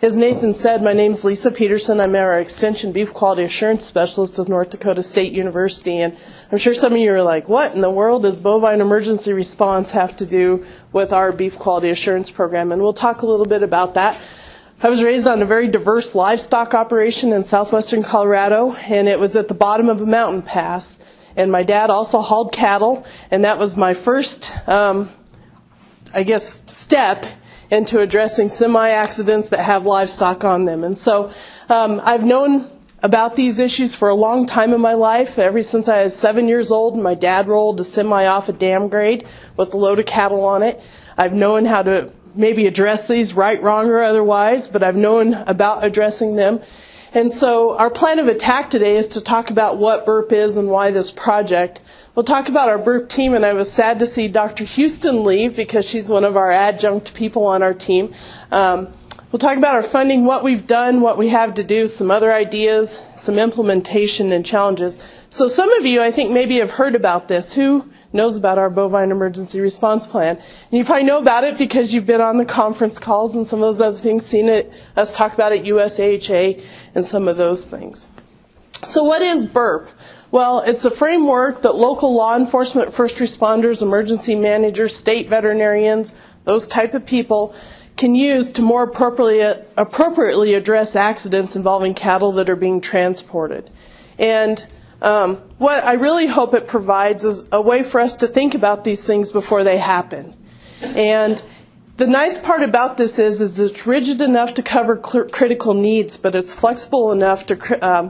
As Nathan said, my name's Lisa Pederson. I'm our Extension Beef Quality Assurance Specialist with North Dakota State University. And I'm sure some of you are like, what in the world does bovine emergency response have to do with our beef quality assurance program? And we'll talk a little bit about that. I was raised on a very diverse livestock operation in southwestern Colorado, and it was at the bottom of a mountain pass. And my dad also hauled cattle, and that was my first, step into addressing semi-accidents that have livestock on them. And so I've known about these issues for a long time in my life. Ever since I was 7 years old, my dad rolled a semi off a dam grade with a load of cattle on it. I've known how to maybe address these, right, wrong, or otherwise, but I've known about addressing them. And so our plan of attack today is to talk about what BURP is and why this project. We'll talk about our BURP team, and I was sad to see Dr. Houston leave because she's one of our adjunct people on our team. We'll talk about our funding, what we've done, what we have to do, some other ideas, some implementation and challenges. So some of you, I think, maybe have heard about this. Who knows about our bovine emergency response plan? And you probably know about it because you've been on the conference calls and some of those other things, seen us talk about it, USAHA, and some of those things. So what is BURP? Well, it's a framework that local law enforcement, first responders, emergency managers, state veterinarians, those type of people can use to more appropriately address accidents involving cattle that are being transported. And what I really hope it provides is a way for us to think about these things before they happen. And the nice part about this is it's rigid enough to cover critical needs, but it's flexible enough to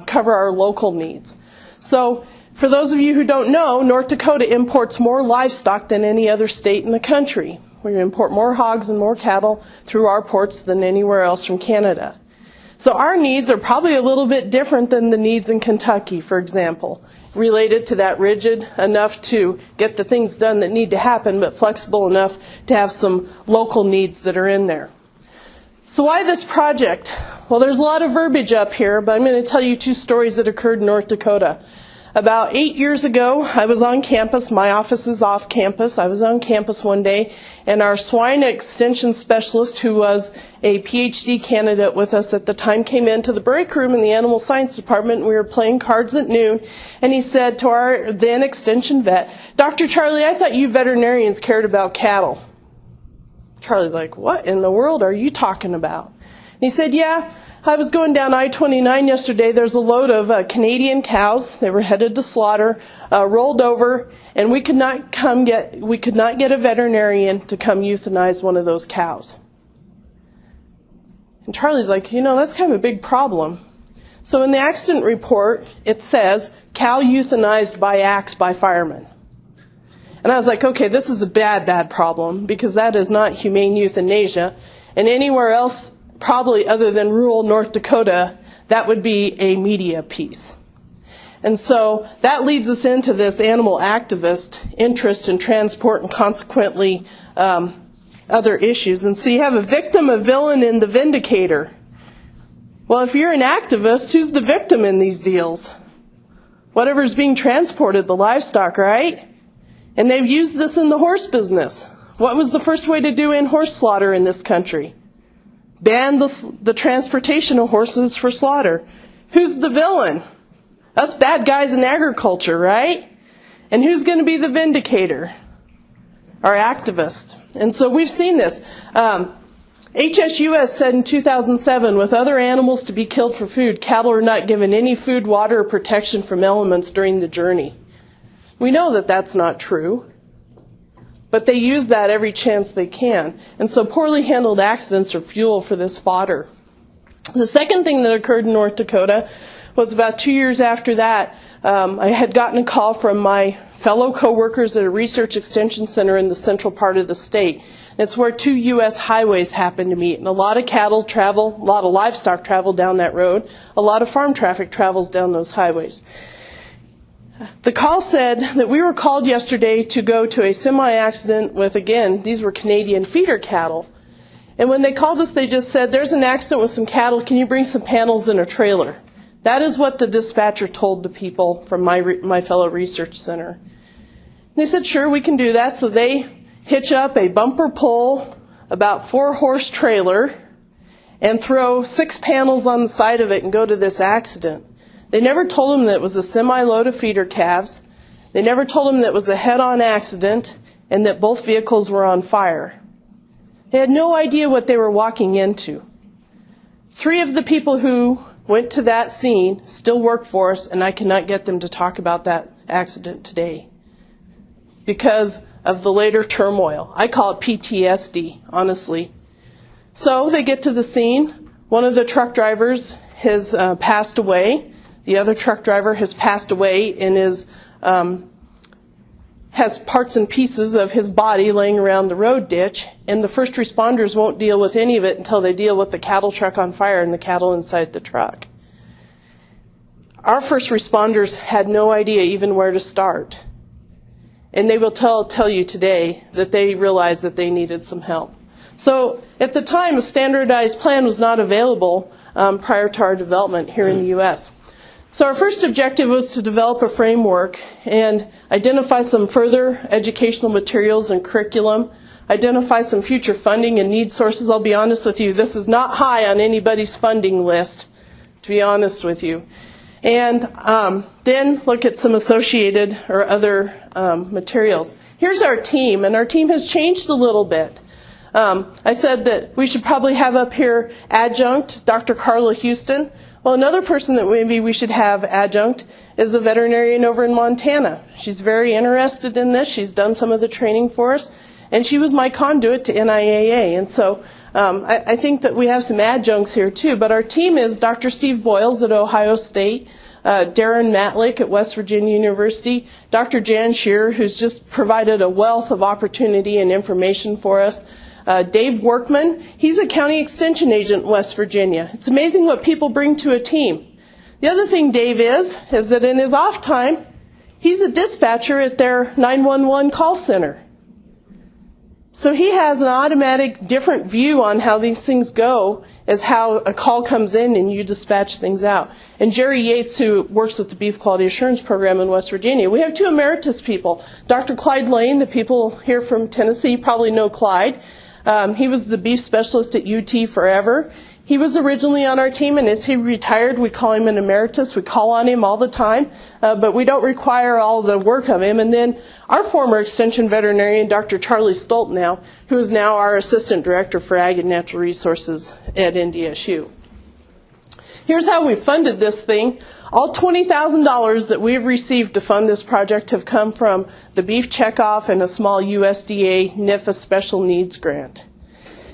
cover our local needs. So for those of you who don't know, North Dakota imports more livestock than any other state in the country. We import more hogs and more cattle through our ports than anywhere else from Canada. So our needs are probably a little bit different than the needs in Kentucky, for example, related to that rigid enough to get the things done that need to happen, but flexible enough to have some local needs that are in there. So why this project? Well, there's a lot of verbiage up here, but I'm going to tell you two stories that occurred in North Dakota. About 8 years ago, I was on campus. My office is off campus. I was on campus one day, and our swine extension specialist, who was a PhD candidate with us at the time, came into the break room in the animal science department, and we were playing cards at noon, and he said to our then extension vet, "Dr. Charlie, I thought you veterinarians cared about cattle." Charlie's like, "What in the world are you talking about?" And he said, "Yeah, I was going down I-29 yesterday. There's a load of Canadian cows. They were headed to slaughter, rolled over, and we could not get a veterinarian to come euthanize one of those cows." And Charlie's like, that's kind of a big problem. So in the accident report, it says, "Cow euthanized by axe by fireman." And I was like, okay, this is a bad problem, because that is not humane euthanasia. And anywhere else, probably other than rural North Dakota, that would be a media piece. And so that leads us into this animal activist interest in transport and consequently other issues. And so you have a victim, a villain, and the vindicator. Well, if you're an activist, who's the victim in these deals? Whatever's being transported, the livestock, right? And they've used this in the horse business. What was the first way to do in horse slaughter in this country? Ban the transportation of horses for slaughter. Who's the villain? Us bad guys in agriculture, right? And who's going to be the vindicator? Our activist. And so we've seen this. HSUS said in 2007, with other animals to be killed for food, cattle are not given any food, water, or protection from elements during the journey. We know that that's not true. But they use that every chance they can. And so poorly handled accidents are fuel for this fodder. The second thing that occurred in North Dakota was about 2 years after that. I had gotten a call from my fellow coworkers at a research extension center in the central part of the state. It's where two U.S. highways happen to meet. And a lot of cattle travel, a lot of livestock travel down that road. A lot of farm traffic travels down those highways. The call said that we were called yesterday to go to a semi-accident with, again, these were Canadian feeder cattle. And when they called us, they just said, "There's an accident with some cattle. Can you bring some panels in a trailer?" That is what the dispatcher told the people from my fellow research center. And they said, "Sure, we can do that." So they hitch up a bumper pull, about 4-horse trailer, and throw 6 panels on the side of it and go to this accident. They never told him that it was a semi-load of feeder calves. They never told him that it was a head-on accident and that both vehicles were on fire. They had no idea what they were walking into. 3 of the people who went to that scene still work for us, and I cannot get them to talk about that accident today because of the later turmoil. I call it PTSD, honestly. So they get to the scene. One of the truck drivers has passed away. The other truck driver has passed away and has parts and pieces of his body laying around the road ditch, and the first responders won't deal with any of it until they deal with the cattle truck on fire and the cattle inside the truck. Our first responders had no idea even where to start. And they will tell you today that they realized that they needed some help. So at the time, a standardized plan was not available prior to our development here in the U.S. So our first objective was to develop a framework and identify some further educational materials and curriculum, identify some future funding and need sources. I'll be honest with you, this is not high on anybody's funding list, to be honest with you. And then look at some associated or other materials. Here's our team, and our team has changed a little bit. I said that we should probably have up here adjunct Dr. Carla Houston. Well, another person that maybe we should have adjunct is a veterinarian over in Montana. She's very interested in this. She's done some of the training for us, and she was my conduit to NIAA. And so I think that we have some adjuncts here too. But our team is Dr. Steve Boyles at Ohio State, Darren Matlick at West Virginia University, Dr. Jan Shearer, who's just provided a wealth of opportunity and information for us, Dave Workman, he's a county extension agent in West Virginia. It's amazing what people bring to a team. The other thing Dave is that in his off time, he's a dispatcher at their 911 call center. So he has an automatic different view on how these things go as how a call comes in and you dispatch things out. And Jerry Yates, who works with the Beef Quality Assurance Program in West Virginia. We have 2 emeritus people. Dr. Clyde Lane, the people here from Tennessee probably know Clyde. He was the beef specialist at UT forever. He was originally on our team, and as he retired, we call him an emeritus. We call on him all the time, but we don't require all the work of him. And then our former extension veterinarian, Dr. Charlie Stolt now, who is now our assistant director for Ag and Natural Resources at NDSU. Here's how we funded this thing. All $20,000 that we've received to fund this project have come from the beef checkoff and a small USDA NIFA special needs grant.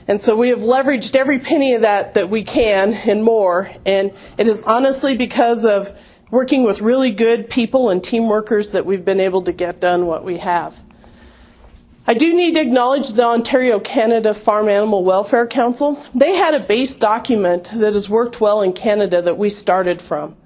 And so we have leveraged every penny of that we can and more. And it is honestly because of working with really good people and team workers that we've been able to get done what we have. I do need to acknowledge the Ontario Canada Farm Animal Welfare Council. They had a base document that has worked well in Canada that we started from.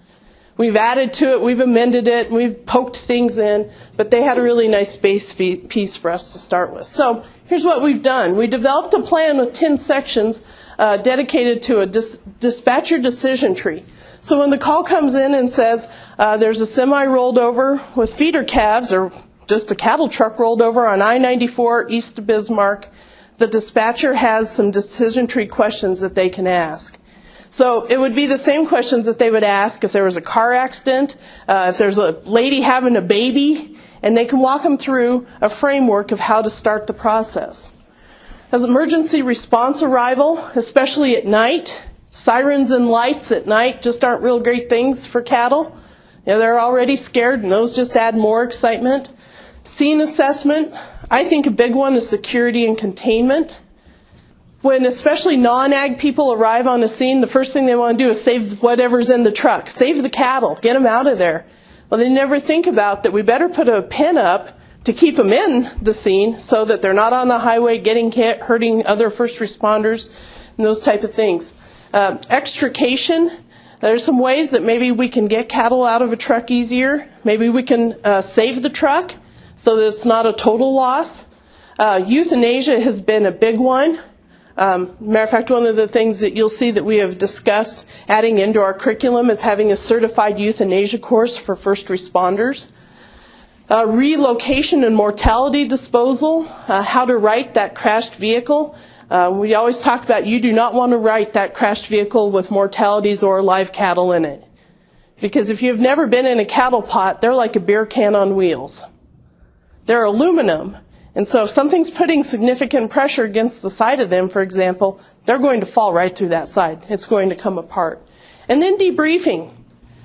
We've added to it, we've amended it, we've poked things in, but they had a really nice base piece for us to start with. So here's what we've done. We developed a plan with 10 sections dedicated to a dispatcher decision tree. So when the call comes in and says there's a semi rolled over with feeder calves or just a cattle truck rolled over on I-94 east of Bismarck, the dispatcher has some decision tree questions that they can ask. So it would be the same questions that they would ask if there was a car accident, if there's a lady having a baby, and they can walk them through a framework of how to start the process. As emergency response arrival, especially at night, sirens and lights at night just aren't real great things for cattle. You know, they're already scared, and those just add more excitement. Scene assessment, I think a big one is security and containment. When especially non-ag people arrive on a scene, the first thing they want to do is save whatever's in the truck. Save the cattle. Get them out of there. Well, they never think about that we better put a pin up to keep them in the scene so that they're not on the highway getting hit, hurting other first responders, and those type of things. Extrication. There's some ways that maybe we can get cattle out of a truck easier. Maybe we can save the truck so that it's not a total loss. Euthanasia has been a big one. Matter of fact, one of the things that you'll see that we have discussed adding into our curriculum is having a certified euthanasia course for first responders. Relocation and mortality disposal, how to right that crashed vehicle. We always talk about you do not want to ride that crashed vehicle with mortalities or live cattle in it. Because if you've never been in a cattle pot, they're like a beer can on wheels. They're aluminum. And so if something's putting significant pressure against the side of them, for example, they're going to fall right through that side. It's going to come apart. And then debriefing.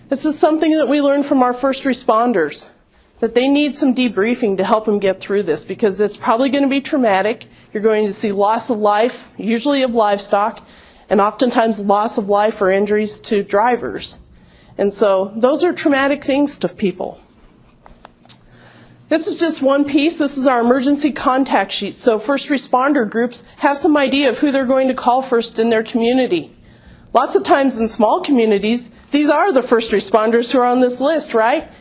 This is something that we learned from our first responders, that they need some debriefing to help them get through this, because it's probably going to be traumatic. You're going to see loss of life, usually of livestock, and oftentimes loss of life or injuries to drivers. And so those are traumatic things to people. This is just one piece. This is our emergency contact sheet. So first responder groups have some idea of who they're going to call first in their community. Lots of times in small communities, these are the first responders who are on this list, right?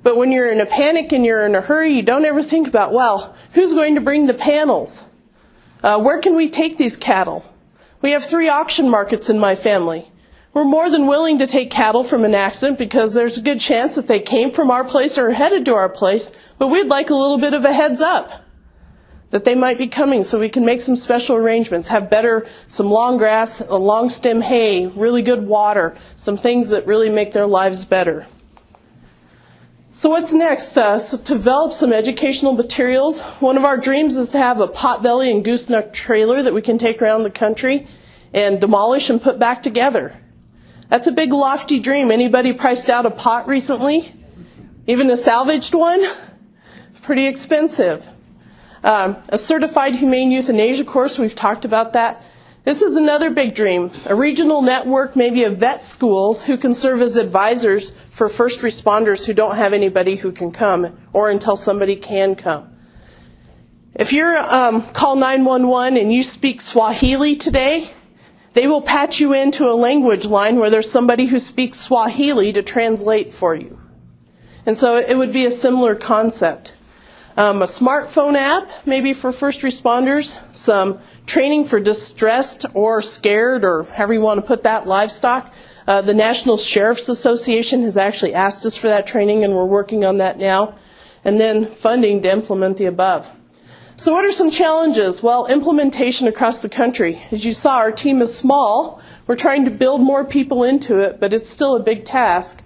But when you're in a panic and you're in a hurry, you don't ever think about, well, who's going to bring the panels? Where can we take these cattle? We have 3 auction markets in my family. We're more than willing to take cattle from an accident because there's a good chance that they came from our place or are headed to our place, but we'd like a little bit of a heads up that they might be coming so we can make some special arrangements, have some long grass, a long stem hay, really good water, some things that really make their lives better. So what's next? So develop some educational materials. One of our dreams is to have a potbelly and gooseneck trailer that we can take around the country and demolish and put back together. That's a big lofty dream. Anybody priced out a pot recently? Even a salvaged one? It's pretty expensive. A certified humane euthanasia course, we've talked about that. This is another big dream. A regional network, maybe of vet schools who can serve as advisors for first responders who don't have anybody who can come or until somebody can come. If you're call 911 and you speak Swahili today, they will patch you into a language line where there's somebody who speaks Swahili to translate for you. And so it would be a similar concept. A smartphone app, maybe for first responders, some training for distressed or scared, or however you want to put that, livestock. The National Sheriff's Association has actually asked us for that training, and we're working on that now. And then funding to implement the above. So what are some challenges? Well, implementation across the country. As you saw, our team is small. We're trying to build more people into it, but it's still a big task.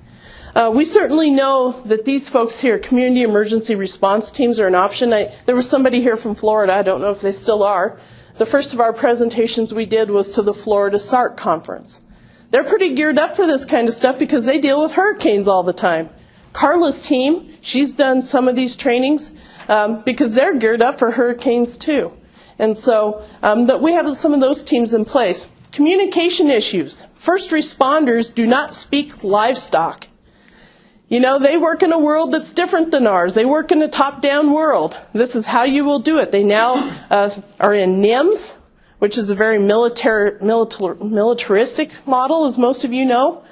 We certainly know that these folks here, community emergency response teams, are an option. There was somebody here from Florida. I don't know if they still are. The first of our presentations we did was to the Florida SARC conference. They're pretty geared up for this kind of stuff because they deal with hurricanes all the time. Carla's team, she's done some of these trainings because they're geared up for hurricanes too. And so we have some of those teams in place. Communication issues. First responders do not speak livestock. You know, they work in a world that's different than ours. They work in a top-down world. This is how you will do it. They now are in NIMS, which is a very militaristic model, as most of you know.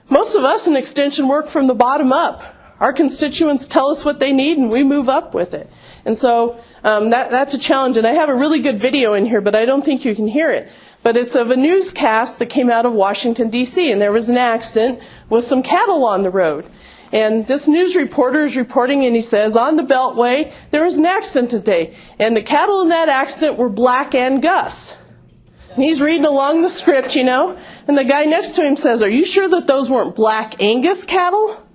Most of us in Extension work from the bottom up. Our constituents tell us what they need, and we move up with it. And so that's a challenge. And I have a really good video in here, but I don't think you can hear it. But it's of a newscast that came out of Washington, D.C., and there was an accident with some cattle on the road. And this news reporter is reporting, and he says, on the Beltway, there was an accident today. And the cattle in that accident were Black Angus. And he's reading along the script, you know. And the guy next to him says, are you sure that those weren't Black Angus cattle?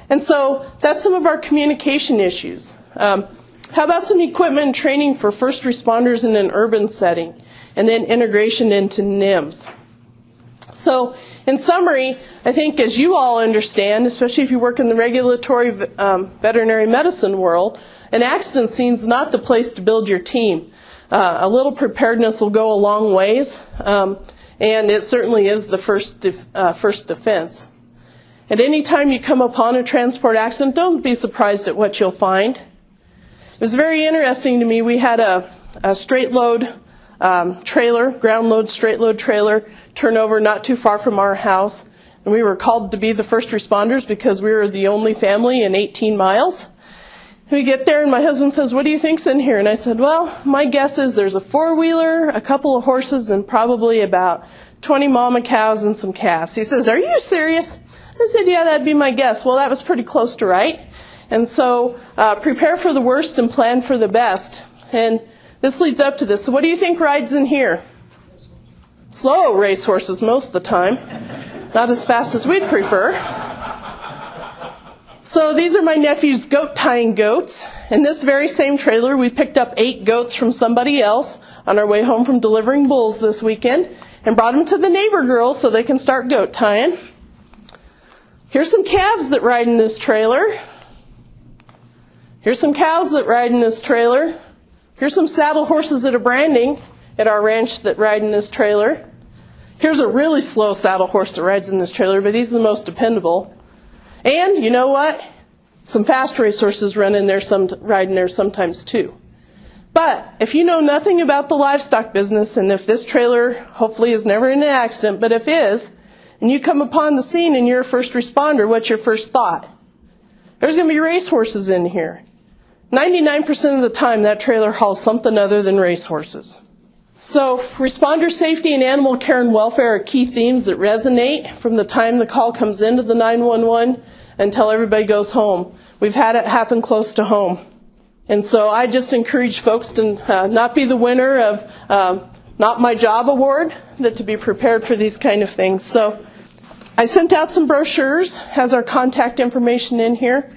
And so that's some of our communication issues. How about some equipment and training for first responders in an urban setting? And then integration into NIMS. So, in summary, I think as you all understand, especially if you work in the regulatory veterinary medicine world, an accident scene is not the place to build your team. A little preparedness will go a long ways, and it certainly is the first defense. At any time you come upon a transport accident, don't be surprised at what you'll find. It was very interesting to me. We had a straight load trailer, ground load, straight load trailer, turnover not too far from our house. And we were called to be the first responders because we were the only family in 18 miles. We get there and my husband says, what do you think's in here? And I said, well, my guess is there's a four-wheeler, a couple of horses, and probably about 20 mama cows and some calves. He says, are you serious? I said, yeah, that'd be my guess. Well, that was pretty close to right. And so prepare for the worst and plan for the best. And this leads up to this. So what do you think rides in here? Slow racehorses most of the time, not as fast as we'd prefer. So these are my nephew's goat tying goats. In this very same trailer, we picked up 8 goats from somebody else on our way home from delivering bulls this weekend and brought them to the neighbor girls so they can start goat tying. Here's some calves that ride in this trailer. Here's some cows that ride in this trailer. Here's some saddle horses that are branding at our ranch that ride in this trailer. Here's a really slow saddle horse that rides in this trailer, but he's the most dependable. And you know what? Some fast racehorses ride in there sometimes too. But if you know nothing about the livestock business, and if this trailer hopefully is never in an accident, but if is, and you come upon the scene and you're a first responder, what's your first thought? There's going to be racehorses in here. 99% of the time that trailer hauls something other than racehorses. So responder safety and animal care and welfare are key themes that resonate from the time the call comes into the 911 until everybody goes home. We've had it happen close to home. And so I just encourage folks to not be the winner of Not My Job award, that to be prepared for these kind of things. So I sent out some brochures, has our contact information in here.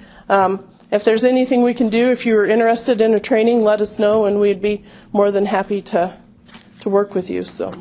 If there's anything we can do, if you're interested in a training, let us know, and we'd be more than happy to work with you. So.